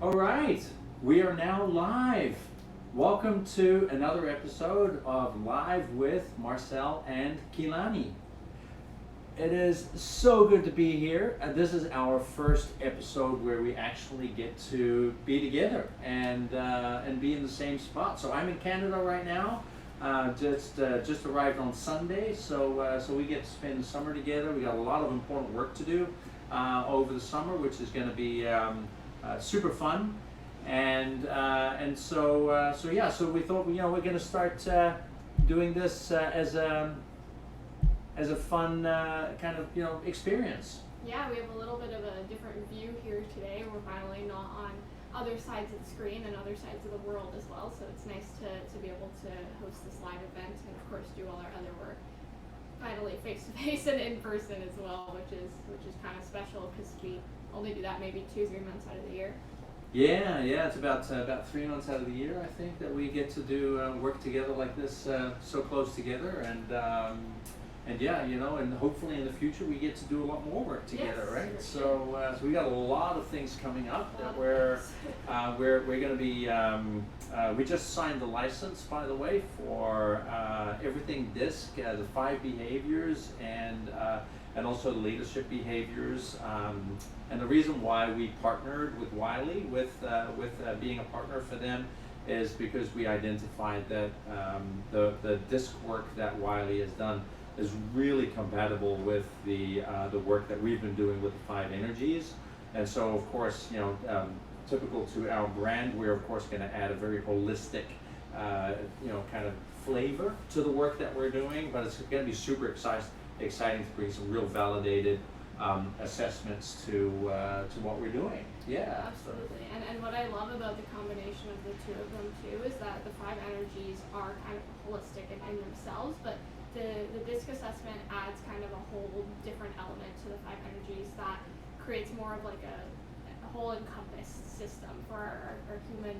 All right, we are now live. Welcome to another episode of Live with Marcel and Kilani. It is so good to be here. This is our first episode where we actually get to be together and be in the same spot. So I'm in Canada right now. Just arrived on Sunday, so we get to spend the summer together. We got a lot of important work to do over the summer, which is going to be super fun. So we thought we're going to start doing this as a fun kind of experience. Yeah, we have a little bit of a different view here today. We're finally not on other sides of the screen and other sides of the world as well, so it's nice to be able to host this live event and of course do all our other work finally face to face and in person as well, which is kind of special because we only do that maybe 2-3 months out of the year. Yeah, it's about 3 months out of the year, I think, that we get to do work together like this, so close together, and yeah, and hopefully in the future we get to do a lot more work together, yes, right? Sure. So we got a lot of things coming up that we're going to be. We just signed the license, by the way, for everything DISC, the 5 behaviors, and also leadership behaviors. And the reason why we partnered with Wiley, with being a partner for them, is because we identified that the DISC work that Wiley has done is really compatible with the work that we've been doing with the 5 energies. And so, of course, typical to our brand, we're of course going to add a very holistic, kind of flavor to the work that we're doing. But it's going to be super exciting to bring some real validated assessments to what we're doing. Yeah, absolutely. And what I love about the combination of the two of them too is that the 5 energies are kind of holistic in themselves, but the DISC assessment adds kind of a whole different element to the 5 energies that creates more of like a whole encompassed system for our human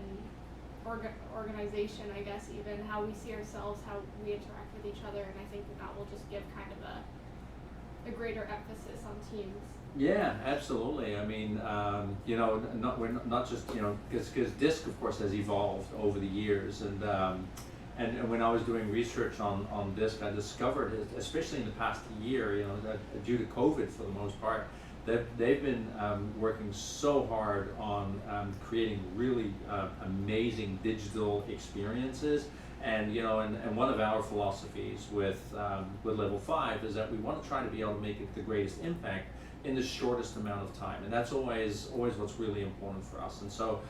organization, I guess, even how we see ourselves, how we interact with each other, and I think that will just give kind of a greater emphasis on teams. Yeah, absolutely. I mean, we're not just because DISC, of course, has evolved over the years, and when I was doing research on DISC, I discovered, especially in the past year, that due to COVID for the most part, they've been working so hard on creating really amazing digital experiences. And one of our philosophies with level 5 is that we want to try to be able to make it the greatest impact in the shortest amount of time, and that's always what's really important for us. And so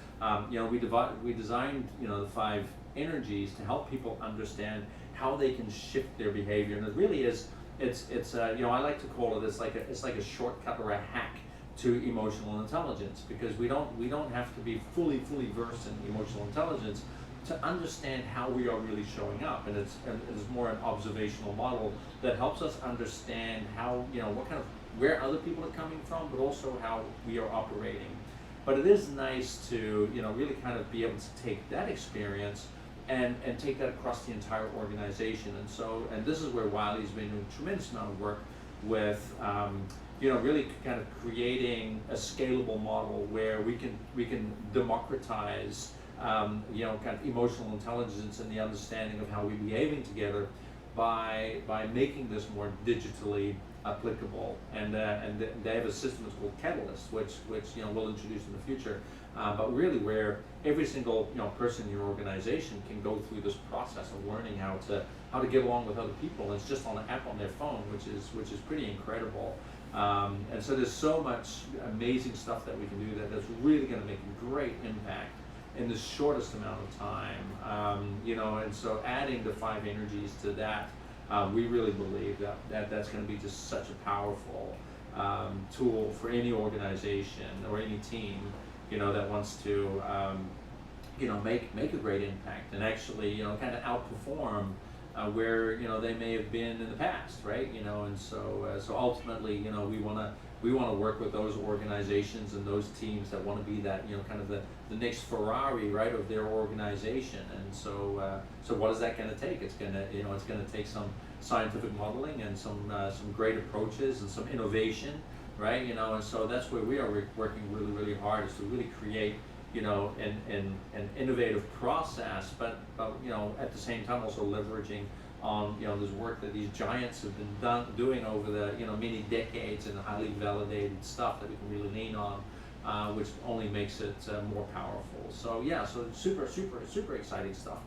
we designed the 5 energies to help people understand how they can shift their behavior, and it really is I like to call it it's like a shortcut or a hack to emotional intelligence, because we don't have to be fully versed in emotional intelligence to understand how we are really showing up, and it's more an observational model that helps us understand how where other people are coming from, but also how we are operating. But it is nice to really kind of be able to take that experience and take that across the entire organization. And this is where Wiley's been doing a tremendous amount of work with really kind of creating a scalable model where we can democratize kind of emotional intelligence and the understanding of how we're behaving together by making this more digitally applicable. And they have a system that's called Catalyst, which we'll introduce in the future. But really, where every single person in your organization can go through this process of learning how to get along with other people. It's just on an app on their phone, which is pretty incredible. And so there's so much amazing stuff that we can do that's really going to make a great impact in the shortest amount of time, and so adding the 5 energies to that, we really believe that's going to be just such a powerful tool for any organization or any team, that wants to, make a great impact and actually, kind of outperform where they may have been in the past, right? And so ultimately, we want to work with those organizations and those teams that want to be that kind of the next Ferrari, right, of their organization. And so what is that going to take? It's going to take some scientific modeling and some great approaches and some innovation, right? And so that's where we are working really hard, is to really create an innovative process, but at the same time also leveraging on this work that these giants have been doing over the many decades, and highly validated stuff that we can really lean on, which only makes it more powerful. So yeah, so super exciting stuff.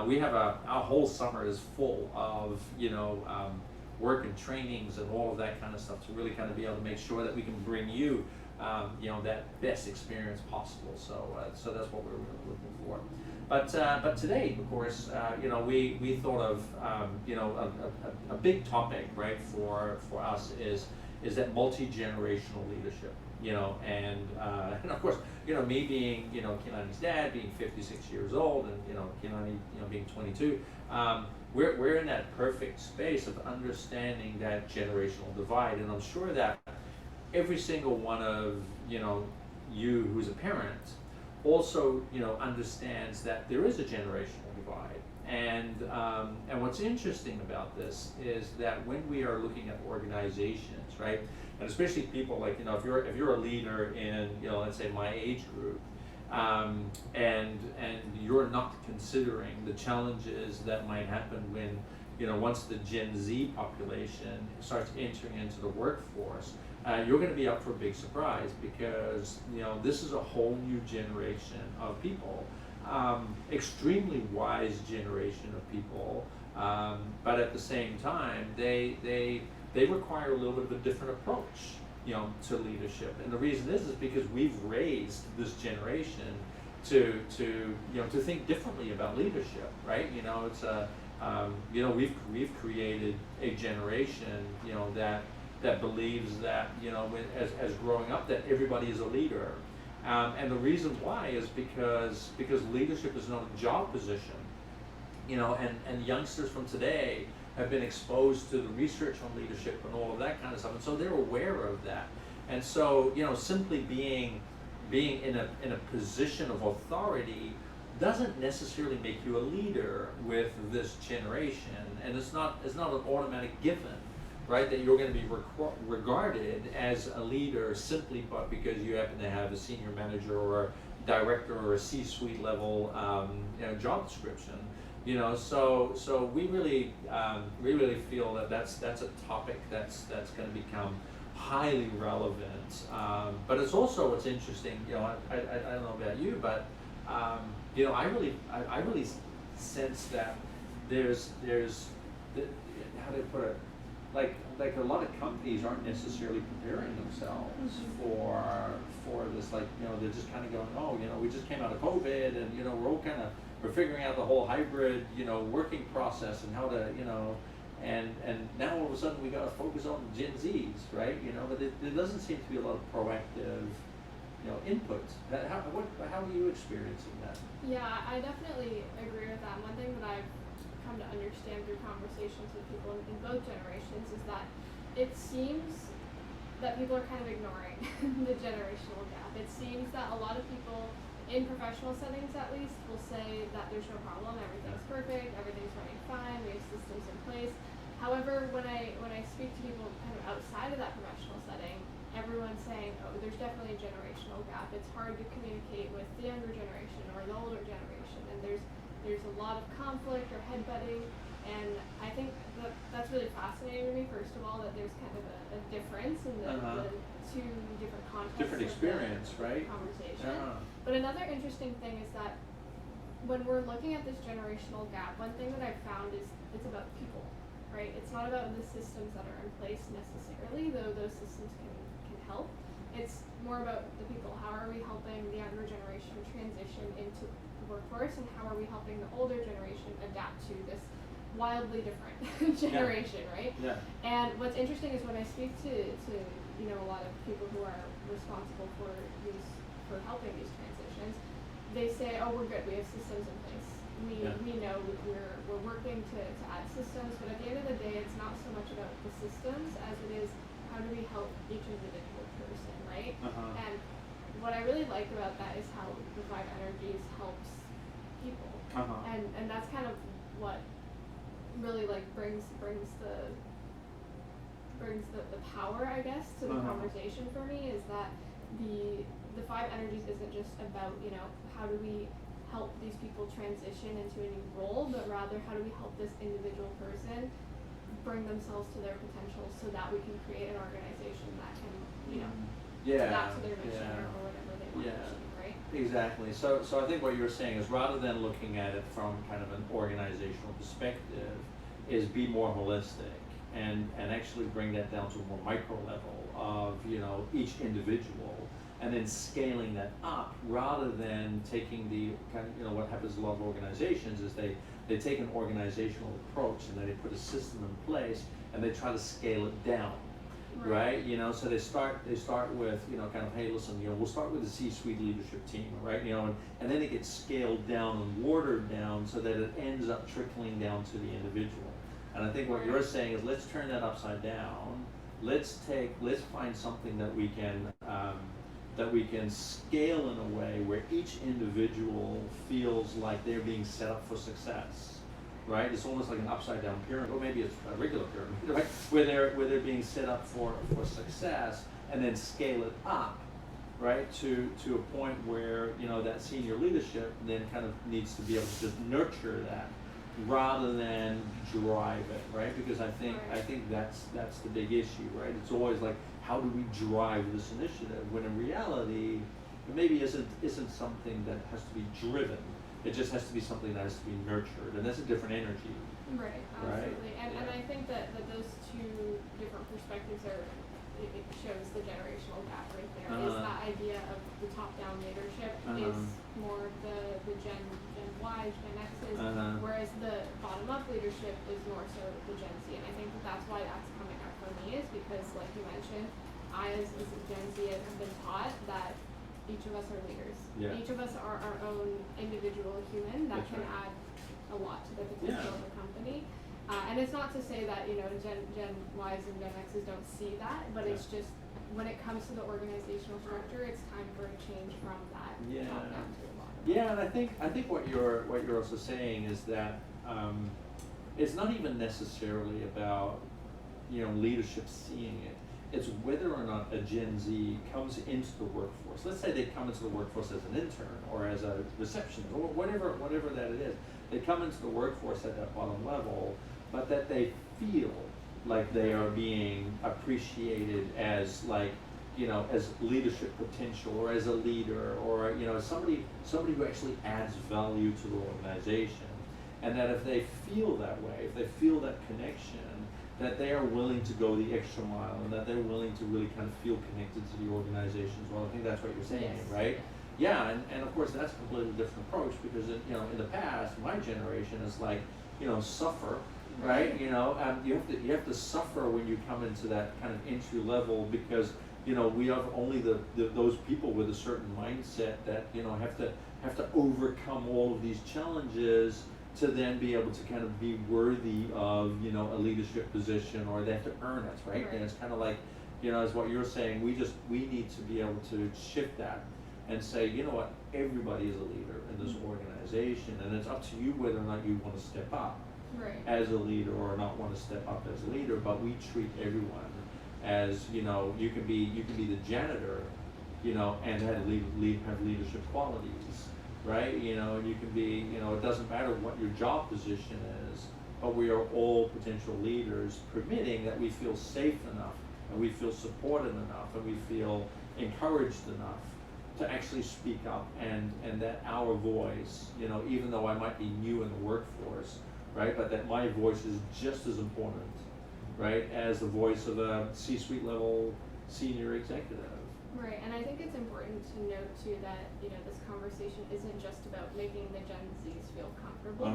We have our whole summer is full of work and trainings and all of that kind of stuff to really kind of be able to make sure that we can bring you that best experience possible. So that's what we're really looking for. But today, of course, we thought of a big topic, right, for us is that multi-generational leadership. And of course, me being Kilani's dad, being 56 years old, and Kilani being 22. We're in that perfect space of understanding that generational divide, and I'm sure that every single one of you who's a parent also understands that there is a generational divide. And what's interesting about this is that when we are looking at organizations, right, and especially people like if you're a leader in let's say my age group, and you're not considering the challenges that might happen when once the Gen Z population starts entering into the workforce, you're going to be up for a big surprise, because this is a whole new generation of people, extremely wise generation of people, but at the same time they require a little bit of a different approach to leadership. And the reason is because we've raised this generation to think differently about leadership, right? It's we've created a generation that believes that as growing up that everybody is a leader, and the reason why is because leadership is not a job position, and youngsters from today have been exposed to the research on leadership and all of that kind of stuff, and so they're aware of that. And so simply being in a position of authority doesn't necessarily make you a leader with this generation, and it's not an automatic given, right, that you're going to be regarded as a leader simply because you happen to have a senior manager or a director or a C-suite level job description. So we really feel that that's a topic that's going to become highly relevant. But it's also what's interesting. I don't know about you, but I really sense that there's how do I put it? Like a lot of companies aren't necessarily preparing themselves for this. They're just kind of going, we just came out of COVID, and we're figuring out the whole hybrid working process and how to and now all of a sudden we got to focus on Gen Zs, right? But there doesn't seem to be a lot of proactive input. How are you experiencing that? Yeah, I definitely agree with that. One thing that I've come to understand through conversations with people in both generations is that it seems that people are kind of ignoring the generational gap. It seems that a lot of people, in professional settings at least, will say that there's no problem, everything's perfect, everything's running fine, we have systems in place. However, when I speak to people kind of outside of that professional setting, everyone's saying, oh, there's definitely a generational gap. It's hard to communicate with the younger generation or the older generation, and there's a lot of conflict or headbutting, and I think that's really fascinating to me, first of all, that there's kind of a difference in the two different contexts. Different experience, right? Conversation. But another interesting thing is that when we're looking at this generational gap, one thing that I've found is it's about people, right? It's not about the systems that are in place necessarily, though those systems can help. It's more about the people. How are we helping the younger generation transition into the workforce, and how are we helping the older generation adapt to this wildly different generation, right? Yeah. And what's interesting is when I speak to a lot of people who are responsible for helping these transitions, they say, oh, we're good, we have systems in place. We know we're working to add systems, but at the end of the day, it's not so much about the systems as it is how do we help each individual person, right? And what I really like about that is how the Five Energies helps people, and that's kind of what really brings the power, I guess, to the conversation for me, is that the five energies isn't just about, you know, how do we help these people transition into a new role, but rather how do we help this individual person bring themselves to their potential so that we can create an organization that can, you know, adapt to their mission or whatever they want to achieve, right? Exactly. So I think what you're saying is rather than looking at it from kind of an organizational perspective, is be more holistic and actually bring that down to a more micro level of, you know, each individual, and then scaling that up rather than taking the kind of, you know, what happens in a lot of organizations is they take an organizational approach and then they put a system in place and they try to scale it down. Right, you know, so they start with, you know, kind of, hey, listen, you know, we'll start with the C-suite leadership team, right, you know, and then it gets scaled down and watered down so that it ends up trickling down to the individual. And I think what you're saying is let's turn that upside down. Let's find something that we can scale in a way where each individual feels like they're being set up for success. Right, it's almost like an upside down pyramid, or maybe it's a regular pyramid, right? Where they're being set up for success, and then scale it up, right? To a point where, you know, that senior leadership then kind of needs to be able to just nurture that, rather than drive it, right? Because I think that's the big issue, right? It's always like, how do we drive this initiative? When in reality, it maybe isn't something that has to be driven. It just has to be something that has to be nurtured, and that's a different energy. Right, absolutely. Right? And I think that those two different perspectives it shows the generational gap right there. Is that idea of the top-down leadership is more the Gen Y, Gen X's, whereas the bottom-up leadership is more so the Gen Z. And I think that's why that's coming up for me, is because, like you mentioned, I as a Gen Z have been taught that each of us are leaders. Yeah. Each of us are our own individual human that can add a lot to the potential of the company. And it's not to say that, you know, Gen Ys and Gen X's don't see that, but it's just when it comes to the organizational structure, it's time for a change from that top down to the bottom. Yeah, and I think what you're also saying is that it's not even necessarily about, you know, leadership seeing it. It's whether or not a Gen Z comes into the workforce. Let's say they come into the workforce as an intern or as a receptionist or whatever that it is. They come into the workforce at that bottom level, but that they feel like they are being appreciated as, like, you know, as leadership potential or as a leader or, you know, somebody who actually adds value to the organization. And that if they feel that way, if they feel that connection, that they are willing to go the extra mile and that they're willing to really kind of feel connected to the organization as well. I think that's what you're saying, right? Yeah, and of course that's a completely different approach because, you know, in the past, my generation is like, you know, suffer, right? You know, you have to suffer when you come into that kind of entry level because, you know, we have only those people with a certain mindset that, you know, have to overcome all of these challenges to then be able to kind of be worthy of, you know, a leadership position, or they have to earn it, right? And it's kind of like, you know, as what you're saying, we need to be able to shift that and say, you know what, everybody is a leader in this organization, and it's up to you whether or not you want to step up as a leader or not want to step up as a leader. But we treat everyone as, you know, you can be the janitor, you know, and have leadership qualities. Right, you know, and you can be, you know, it doesn't matter what your job position is, but we are all potential leaders, permitting that we feel safe enough and we feel supported enough and we feel encouraged enough to actually speak up, and that our voice, you know, even though I might be new in the workforce, right, but that my voice is just as important, right, as the voice of a C-suite level senior executive. Right, and I think it's important to note too that, you know, this conversation isn't just about making the Gen Zs feel comfortable,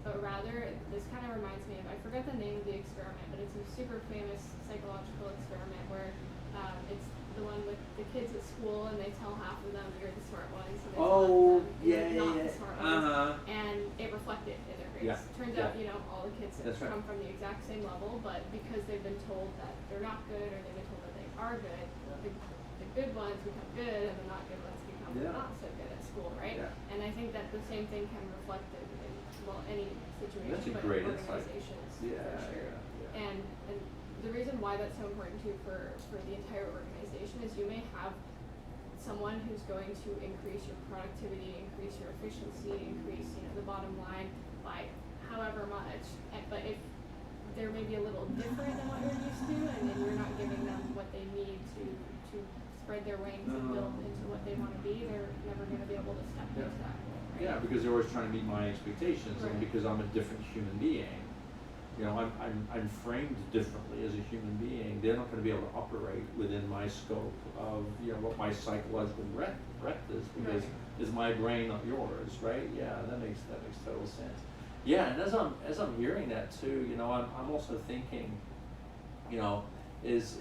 but rather this kind of reminds me of, I forget the name of the experiment, but it's a super famous psychological experiment where it's the one with the kids at school and they tell half of them you're the smart ones and they tell half of them you're not the smart ones, and it reflected in their grades. Turns out, you know, all the kids come from the exact same level, but because they've been told that they're not good or they've been told that they are good, the good ones become good and the not good ones become not so good at school, right? And I think that the same thing can reflect in well, any situation, but organizations for sure. And the reason why that's so important too for the entire organization is you may have someone who's going to increase your productivity, increase your efficiency, increase, you know, the bottom line by however much. But if they're maybe a little different than what you're used to, and then you're not giving them what they need to spread their wings and build into what they want to be, they're never going to be able to step into that role, right? Yeah, because they're always trying to meet my expectations, Right. and because I'm a different human being. You know, I'm framed differently as a human being. They're not going to be able to operate within my scope of, you know, what my psychological breadth is, because it's my brain, not yours, right? Yeah, that makes total sense. Yeah, and as I'm hearing that too, you know, I'm also thinking, you know, is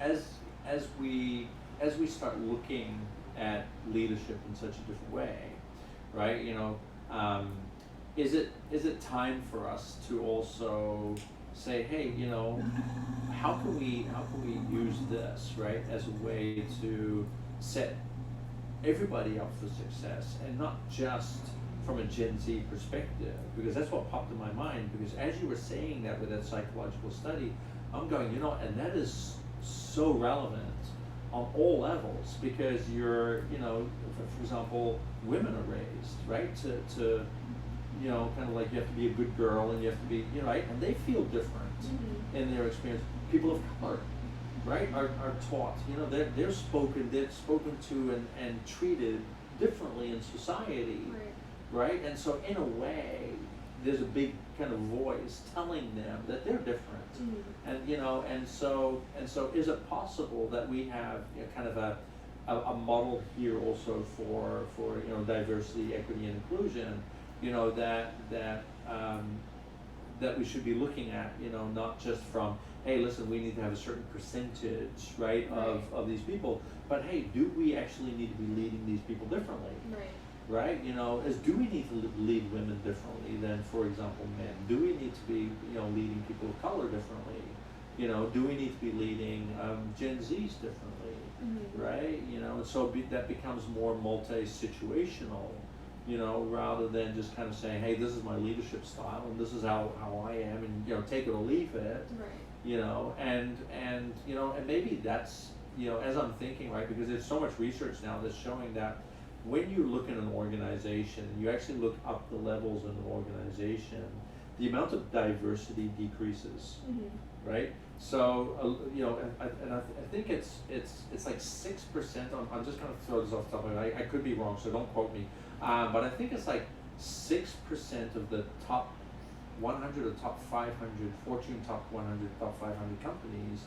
as we start looking at leadership in such a different way, right? You know, is it time for us to also say, hey, you know, how can we use this, right, as a way to set everybody up for success, and not just from a Gen Z perspective? Because that's what popped in my mind, because as you were saying that with that psychological study, I'm going, you know, and that is so relevant on all levels, because you're, you know, for example, women are raised, right, to you know, kind of like you have to be a good girl, and you have to be, you know, right, and they feel different in their experience. People of color, right, are taught, you know, they're spoken to and treated differently in society, right? And so in a way, there's a big kind of voice telling them that they're different, and you know, and so is it possible that we have, you know, kind of a model here also for you know, diversity, equity, and inclusion, you know, that we should be looking at, you know, not just from, hey, listen, we need to have a certain percentage, right, of these people, but hey, do we actually need to be leading these people differently? Right, you know, do we need to lead women differently than, for example, men? Do we need to be, you know, leading people of color differently? You know, do we need to be leading Gen Zs differently? Right, you know, and so that becomes more multi-situational, you know, rather than just kind of saying, hey, this is my leadership style, and this is how I am, and, you know, take it or leave it. You know, and you know, and maybe that's, you know, as I'm thinking, right, because there's so much research now that's showing that when you look at an organization, you actually look up the levels in an organization, the amount of diversity decreases, right? So, you know, I think it's like 6%. I'm just going to throw this off the top of my head. I could be wrong, so don't quote me. But I think it's like 6% of the top 100 or top 500, Fortune top 100, top 500 companies,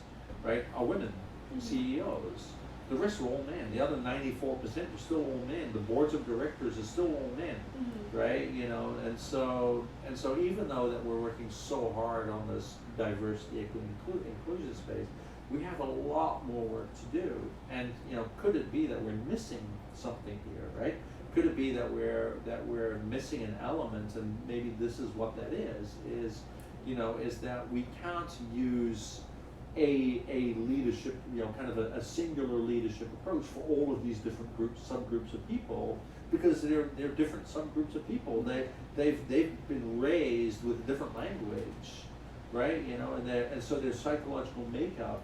right, are women, CEOs. The rest are all men. The other 94% are still all men. The boards of directors are still all men, right? You know, and so even though that we're working so hard on this diversity, equity, inclusion space, we have a lot more work to do. And you know, could it be that we're missing something here, right? Could it be that we're missing an element, and maybe this is what that is you know, is that we can't use a leadership, you know, kind of a singular leadership approach for all of these different subgroups of people, because they're different subgroups of people. They've been raised with a different language, right? You know, and so their psychological makeup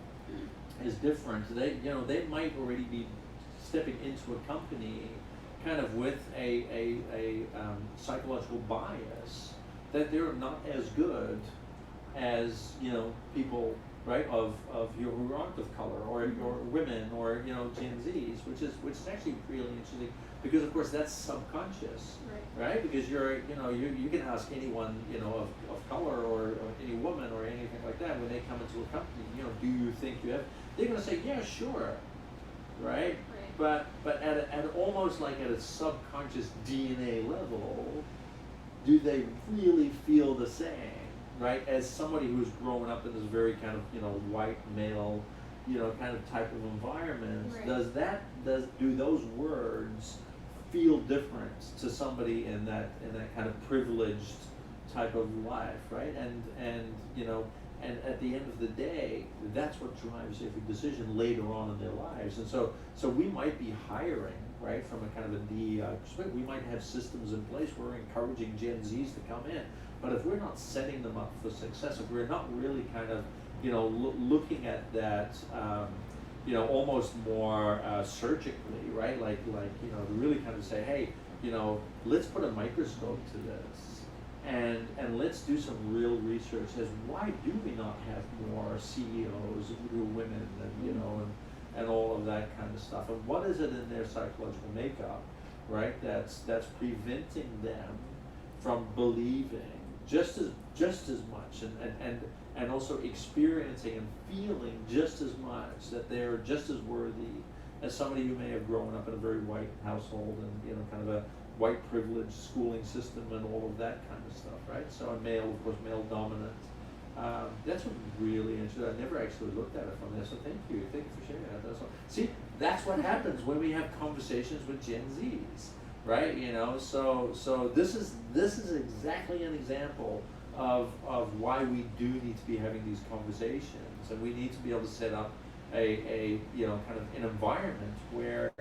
is different. They might already be stepping into a company kind of with a psychological bias that they're not as good as, you know, people, right, of you know, who aren't of color, or women, or, you know, Gen Zs, which is actually really interesting, because of course that's subconscious, right? Because you can ask anyone, you know, of color, or any woman or anything like that, when they come into a company, you know, do you think you have? They're going to say, yeah, sure, right? But at almost like at a subconscious DNA level, do they really feel the same? Right, as somebody who's grown up in this very kind of, you know, white male, you know, kind of type of environment, do those words feel different to somebody in that kind of privileged type of life, right? And you know, and at the end of the day, that's what drives every decision later on in their lives. And so we might be hiring, right, from a kind of a DEI perspective. We might have systems in place where we're encouraging Gen Zs to come in. But if we're not setting them up for success, if we're not really kind of, you know, looking at that, almost more surgically, right? Like to really kind of say, hey, let's put a microscope to this, and let's do some real research as why do we not have more CEOs who are women, and all of that kind of stuff, and what is it in their psychological makeup, right? That's preventing them from believing just as much, and also experiencing and feeling just as much that they're just as worthy as somebody who may have grown up in a very white household and kind of a white privileged schooling system and all of that kind of stuff, right? So a male, of course, male dominant. That's what really interesting. I never actually looked at it from there. So thank you for sharing that. See, that's what happens when we have conversations with Gen Zs, right? So this is exactly an example of why we do need to be having these conversations, and we need to be able to set up a kind of an environment where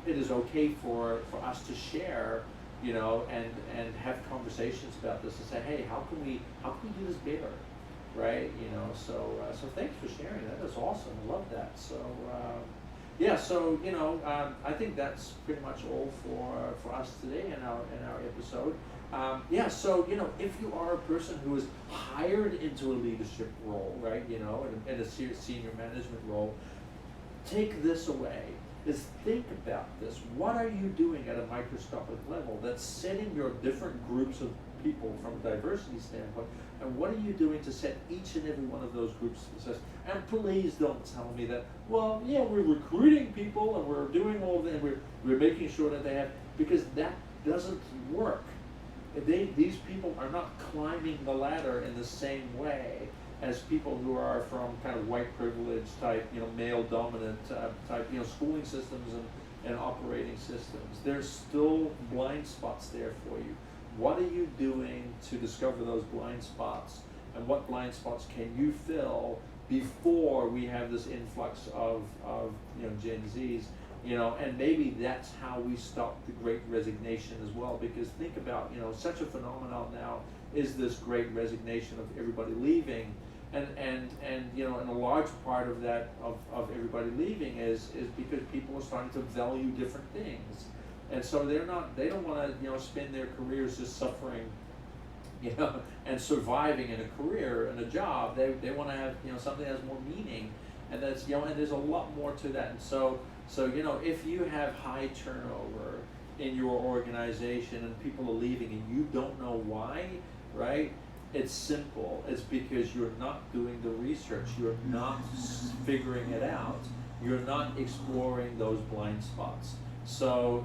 it is okay for us to share, and have conversations about this and say, hey, how can we do this better, right? So thanks for sharing that. That's awesome. I love that. So I think that's pretty much all for us today in our episode. So if you are a person who is hired into a leadership role, right, in a senior management role, take this away. Is think about this. What are you doing at a microscopic level that's setting your different groups of people from a diversity standpoint, and what are you doing to set each and every one of those groups of success? And please don't tell me that, well, yeah, we're recruiting people and we're doing all of that, and we're making sure that they have, because that doesn't work. These people are not climbing the ladder in the same way as people who are from kind of white privilege type, male dominant type, schooling systems and operating systems. There's still blind spots there for you. What are you doing to discover those blind spots, and what blind spots can you fill before we have this influx of Gen Zs? And maybe that's how we stop the Great Resignation as well, because think about, such a phenomenon now is this Great Resignation of everybody leaving, and a large part of that of everybody leaving is because people are starting to value different things, and so they don't want to spend their careers just suffering, and surviving in a career and a job. They want to have something that has more meaning, and that's and there's a lot more to that. And so if you have high turnover in your organization and people are leaving and you don't know why, right? It's simple. It's because you're not doing the research. You're not figuring it out. You're not exploring those blind spots. So,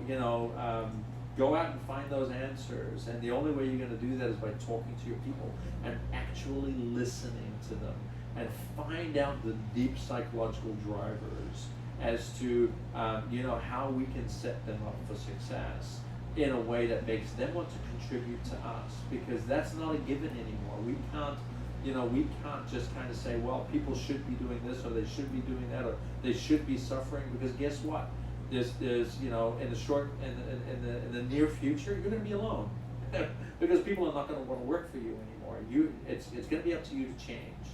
go out and find those answers. And the only way you're going to do that is by talking to your people and actually listening to them, and find out the deep psychological drivers as to, how we can set them up for success in a way that makes them want to contribute to us, because that's not a given anymore. We can't just kind of say, well, people should be doing this, or they should be doing that, or they should be suffering, because guess what? There's in the near future, you're going to be alone because people are not going to want to work for you anymore. It's going to be up to you to change.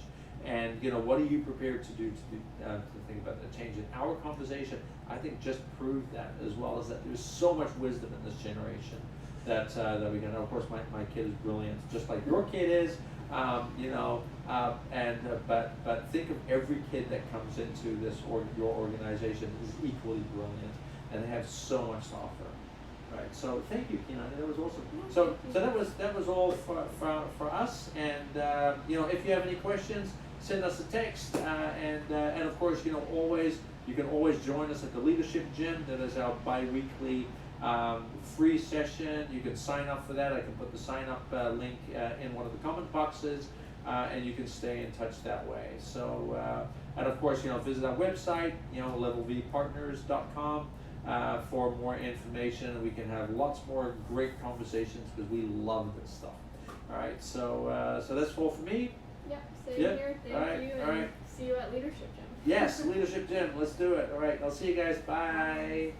And what are you prepared to do to think about that change? In our conversation, I think just proved that, as well as that there's so much wisdom in this generation that we can. Of course, my kid is brilliant, just like your kid is. But think of every kid that comes into your organization is equally brilliant, and they have so much to offer. Right. So thank you, Kilani. That was awesome. So that was all for us. And if you have any questions, send us a text. And of course, you can always join us at the Leadership Gym. That is our bi-weekly free session. You can sign up for that. I can put the sign up link in one of the comment boxes, and you can stay in touch that way. So and of course, visit our website, levelvpartners.com. For more information. We can have lots more great conversations because we love this stuff. All right, so that's all for me. Yep, same here. Thank you, and see you at Leadership Gym. Yes, Leadership Gym. Let's do it. All right, I'll see you guys. Bye.